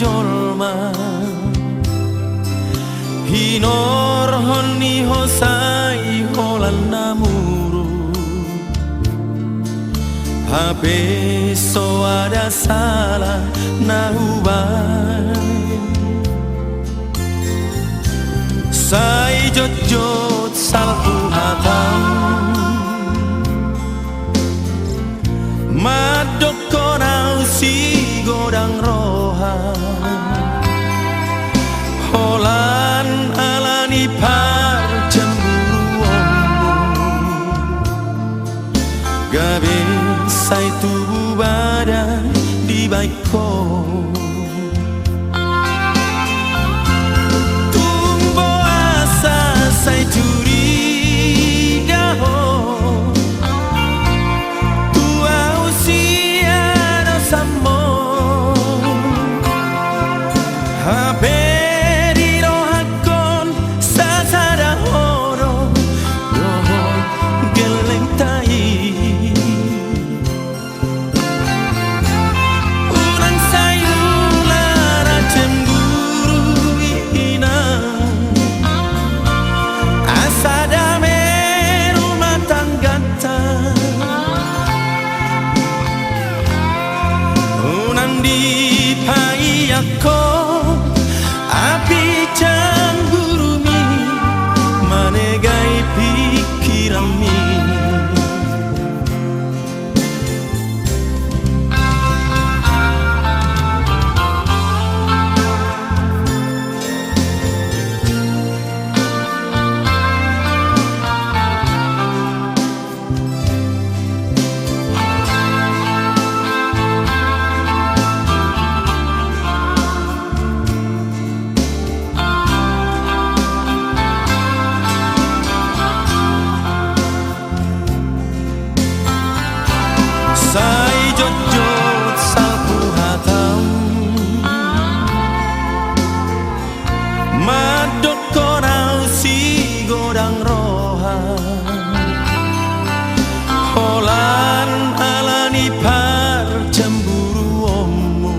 kolma hinor honi hosai holan namuru habe so ada salah nahubai sai jot jot salpu hatam madok konau si godang roha holan alani par cemburu ombo gabe sai tubuh badan di baiko tumbo asa sai curiga ho tua usia no samo haberi rohakon sasada horo roho geleng tai ko api cemburu mi manegai pikiran mi sai jot jot salpu hatam madok konau si godang roha holan alani par cemburu ommo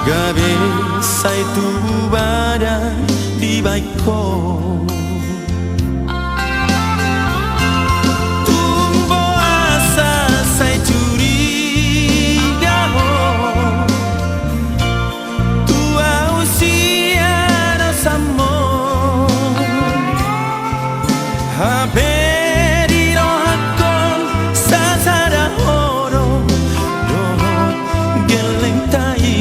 gabe sai tubuh badan di baiko haberi rohakon sasada horo roho geleng tai